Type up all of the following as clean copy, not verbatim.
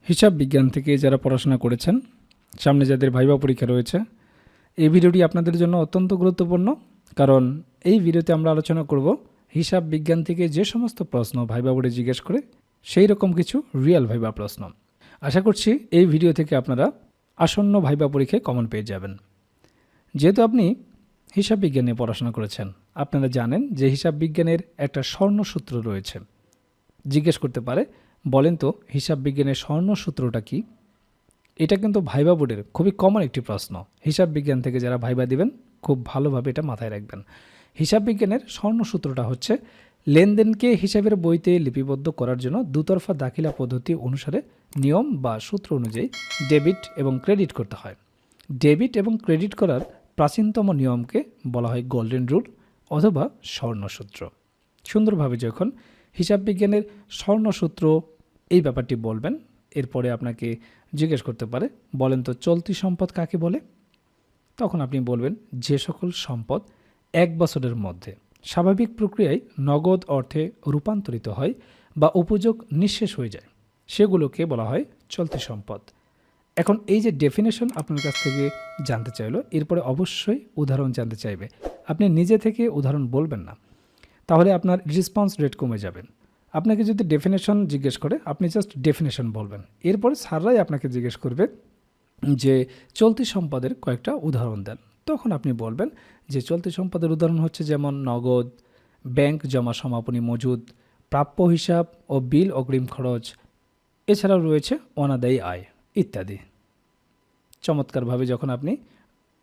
হিসাব বিজ্ঞান থেকে যারা পড়াশোনা করেছেন, সামনে যাদের ভাইবা পরীক্ষা রয়েছে, এই ভিডিওটি আপনাদের জন্য অত্যন্ত গুরুত্বপূর্ণ। কারণ এই ভিডিওতে আমরা আলোচনা করব হিসাব বিজ্ঞান থেকে যে সমস্ত প্রশ্ন ভাইবা বোর্ডে জিজ্ঞেস করে সেই রকম কিছু রিয়েল ভাইবা প্রশ্ন। আশা করছি এই ভিডিও থেকে আপনারা আসন্ন ভাইবা পরীক্ষায় কমন পেয়ে যাবেন। যেহেতু আপনি হিসাব বিজ্ঞান নিয়ে পড়াশোনা করেছেন, আপনারা জানেন যে হিসাব বিজ্ঞানের একটা স্বর্ণসূত্র রয়েছে। জিজ্ঞেস করতে পারে, বলেন তো হিসাব বিজ্ঞানের স্বর্ণসূত্রটা কি? এটা কিন্তু ভাইবা বোর্ডের খুবই কমন একটি প্রশ্ন। হিসাব বিজ্ঞান থেকে যারা ভাইবা দিবেন খুব ভালোভাবে এটা মাথায় রাখবেন। হিসাব বিজ্ঞানের স্বর্ণসূত্রটা হচ্ছে লেনদেনকে হিসাবের বইতে লিপিবদ্ধ করার জন্য দুতরফা দাখিলা পদ্ধতি অনুসারে নিয়ম বা সূত্র অনুযায়ী ডেবিট এবং ক্রেডিট করতে হয়। ডেবিট এবং ক্রেডিট করার প্রাচীনতম নিয়মকে বলা হয় গোল্ডেন রুল অথবা স্বর্ণসূত্র। সুন্দরভাবে যখন হিসাব বিজ্ঞানের স্বর্ণসূত্র এই ব্যাপারটি বলবেন, এরপরে আপনাকে জিজ্ঞেস করতে পারে, বলেন তো চলতি সম্পদ কাকে বলে? তখন আপনি বলবেন, যে সকল সম্পদ এক বছরের মধ্যে স্বাভাবিক প্রক্রিয়ায় নগদ অর্থে রূপান্তরিত হয় বা উপযোগ নিঃশেষ হয়ে যায় সেগুলোকে বলা হয় চলতি সম্পদ। এখন এই যে ডেফিনেশন আপনার কাছ থেকে জানতে চাইলো, এরপরে অবশ্যই উদাহরণ জানতে চাইবে। আপনি নিজে থেকে উদাহরণ বলবেন না, তাহলে আপনার রেসপন্স রেট কমে যাবেন। আপনাকে যদি ডেফিনেশন জিজ্ঞেস করে আপনি জাস্ট ডেফিনেশন বলবেন, এরপরে স্যাররাই আপনাকে জিজ্ঞেস করবে যে চলতি সম্পদের কয়েকটা উদাহরণ দেন। তখন আপনি বলবেন যে চলতি সম্পদের উদাহরণ হচ্ছে যেমন নগদ, ব্যাংক জমা সমাপনী মজুদ, প্রাপ্য হিসাব ও বিল অগ্রিম খরচ, এছাড়াও রয়েছে অনাদায়ী আয় ইত্যাদি। চমৎকারভাবে যখন আপনি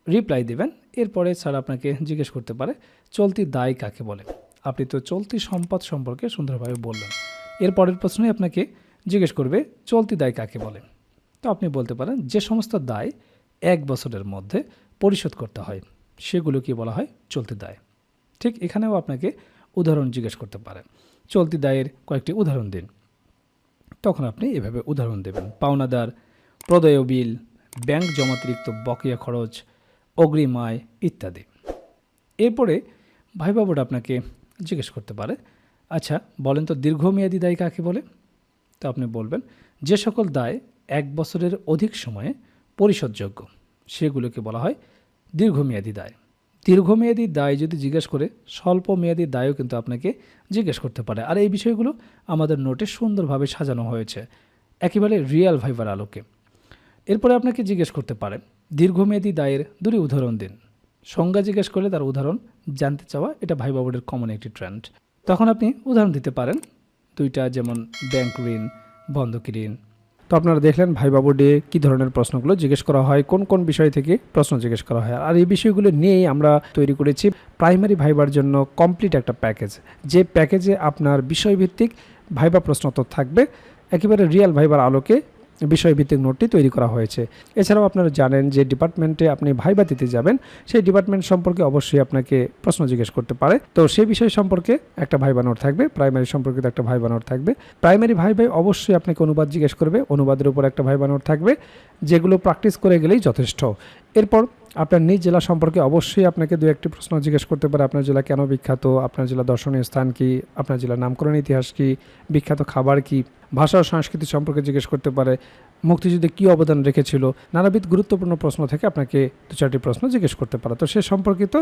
রিপ্লাই দেবেন, এরপরে স্যার আপনাকে জিজ্ঞেস করতে পারে চলতি দায় কাকে বলে? আপনি তো চলতি সম্পদ সম্পর্কে সুন্দরভাবে বললেন। এর পরের প্রশ্নই আপনাকে জিজ্ঞেস করবে চলতি দায় কাকে বলে? তো আপনি বলতে পারেন যে সমস্ত দায় এক বছরের মধ্যে পরিশোধ করতে হয় সেগুলোকে বলা হয় চলতি দায়। ঠিক এখানেও আপনাকে উদাহরণ জিজ্ঞেস করতে পারে, চলতি দায়ের কয়েকটি উদাহরণ দিন। তখন আপনি এভাবে উদাহরণ দেবেন, পাওনাদার, প্রদেয় বিল, ব্যাংক জমাতিরিক্ত বকেয়া খরচ, অগ্রিম আয় ইত্যাদি। এরপরে ভাইবা বোর্ড আপনাকে জিজ্ঞেস করতে পারে, আচ্ছা বলেন তো দীর্ঘমেয়াদী দায় কাকে বলে? তো আপনি বলবেন যে সকল দায় এক বছরের অধিক সময়ে পরিশোধযোগ্য সেগুলোকে বলা হয় দীর্ঘমেয়াদী দায়। দীর্ঘমেয়াদী দায় যদি জিজ্ঞেস করে, স্বল্প মেয়াদী দায়ও কিন্তু আপনাকে জিজ্ঞেস করতে পারে। আর এই বিষয়গুলো আমাদের নোটে সুন্দরভাবে সাজানো হয়েছে একেবারে রিয়েল ভাইবার আলোকে। এরপরে আপনাকে জিজ্ঞেস করতে পারে দীর্ঘমেয়াদী দায়ের দুটি উদাহরণ দিন। সংজ্ঞা জিজ্ঞেস করলে তার উদাহরণ জানতে চাওয়া এটা ভাইবা বোর্ডের কমন একটি ট্রেন্ড। তখন আপনি উদাহরণ দিতে পারেন দুইটা, যেমন ব্যাংক ঋণ, বন্ধকি ঋণ। তো আপনারা দেখলেন ভাইবা বোর্ডে কী ধরনের প্রশ্নগুলো জিজ্ঞেস করা হয়, কোন কোন বিষয় থেকে প্রশ্ন জিজ্ঞেস করা হয়। আর এই বিষয়গুলো নিয়েই আমরা তৈরি করেছি প্রাইমারি ভাইবার জন্য কমপ্লিট একটা প্যাকেজ, যে প্যাকেজে আপনার বিষয়ভিত্তিক ভাইবা প্রশ্ন তো থাকবে, একেবারে রিয়েল ভাইবার আলোকে বিষয়ভিত্তিক নোটটি তৈরি করা হয়েছে। এছাড়াও আপনারা জানেন যে ডিপার্টমেন্টে আপনি ভাইবা দিতে যাবেন, সেই ডিপার্টমেন্ট সম্পর্কে অবশ্যই আপনাকে প্রশ্ন জিজ্ঞেস করতে পারে। তো সেই বিষয় সম্পর্কে একটা ভাইবা নোট থাকবে, প্রাইমারি সম্পর্কিত একটা ভাইবা নোট থাকবে। প্রাইমারি ভাইবাই অবশ্যই আপনাকে অনুবাদ জিজ্ঞেস করবে, অনুবাদের উপর একটা ভাইবা নোট থাকবে, যেগুলো প্র্যাকটিস করে গেলেই যথেষ্ট। এরপর আপনার নিজ জেলা সম্পর্কে অবশ্যই আপনাকে দু একটি প্রশ্ন জিজ্ঞেস করতে পারে, আপনার জেলা কেন বিখ্যাত, আপনার জেলা দর্শনীয় স্থান কি, আপনার জেলার নামকরণ ইতিহাস কি, বিখ্যাত খাবার কি, ভাষা ও সংস্কৃতি সম্পর্কে জিজ্ঞেস করতে পারে, মুক্তিযুদ্ধে কী অবদান রেখেছিল। নানাবিধ গুরুত্বপূর্ণ প্রশ্ন থেকে আপনাকে দু চারটি প্রশ্ন জিজ্ঞেস করতে পারে। তো সে সম্পর্কিত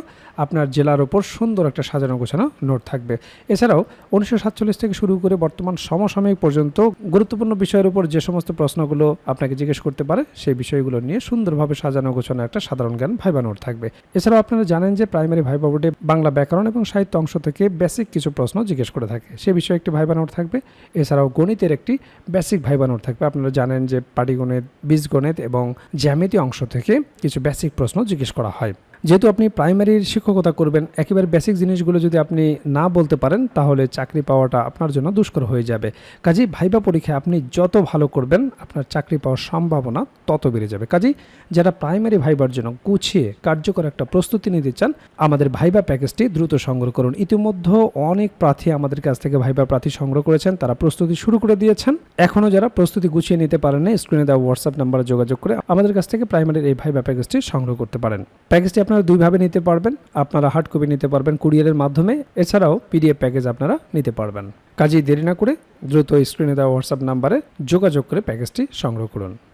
আপনার জেলার ওপর সুন্দর একটা সাজানো গোছানো নোট থাকবে। এছাড়াও 1947 থেকে শুরু করে বর্তমান সমসাময়িক পর্যন্ত গুরুত্বপূর্ণ বিষয়ের উপর যে সমস্ত প্রশ্নগুলো আপনাকে জিজ্ঞেস করতে পারে সেই বিষয়গুলো নিয়ে সুন্দরভাবে সাজানো গোছানো একটা সাধারণ জ্ঞান ভাইবা নোট থাকবে। এছাড়াও আপনারা জানেন যে প্রাইমারি ভাইবা বোর্ডে বাংলা ব্যাকরণ এবং সাহিত্য অংশ থেকে বেসিক কিছু প্রশ্ন জিজ্ঞেস করে থাকে, সে বিষয়ে একটি ভাইবা নোট থাকবে। এছাড়াও গণিতের একটি বেসিক ভাইবা নোট থাকবে। আপনারা জানেন যে পাটিগণিত, বীজগণিত এবং জ্যামিতি অংশ থেকে কিছু বেসিক প্রশ্ন জিজ্ঞেস করা হয়। যেহেতু আপনি প্রাইমারির শিক্ষকতা করবেন, একেবারে বেসিক জিনিসগুলো যদি আপনি না বলতে পারেন তাহলে চাকরি পাওয়াটা আপনার জন্য দুষ্কর হয়ে যাবে। কাজেই ভাইবা পরীক্ষায় আপনি যত ভালো করবেন আপনার চাকরি পাওয়ার সম্ভাবনা তত বেড়ে যাবে। কাজেই যারা প্রাইমারি ভাইবার জন্য গুছিয়ে কার্যকর একটা প্রস্তুতি নিতে চান, আমাদের ভাইবা প্যাকেজটি দ্রুত সংগ্রহ করুন। ইতিমধ্যে অনেক প্রার্থী আমাদের কাছ থেকে ভাইবা প্রার্থী সংগ্রহ করেছেন, তারা প্রস্তুতি শুরু করে দিয়েছেন। এখনও যারা প্রস্তুতি গুছিয়ে নিতে পারেন না, স্ক্রিনে দেওয়া হোয়াটসঅ্যাপ নাম্বারে যোগাযোগ করে আমাদের কাছ থেকে প্রাইমারির এই ভাইবা প্যাকেজটি সংগ্রহ করতে পারেন। প্যাকেজটি আপনারা দুইভাবে নিতে পারবেন। আপনারা হার্ড কপি নিতে পারবেন কুরিয়ারের মাধ্যমে, এছাড়াও পিডিএফ প্যাকেজ আপনারা নিতে পারবেন। কাজেই দেরি না করে দ্রুত স্ক্রিনে দেওয়া হোয়াটসঅ্যাপ নাম্বারে যোগাযোগ করে প্যাকেজটি সংগ্রহ করুন।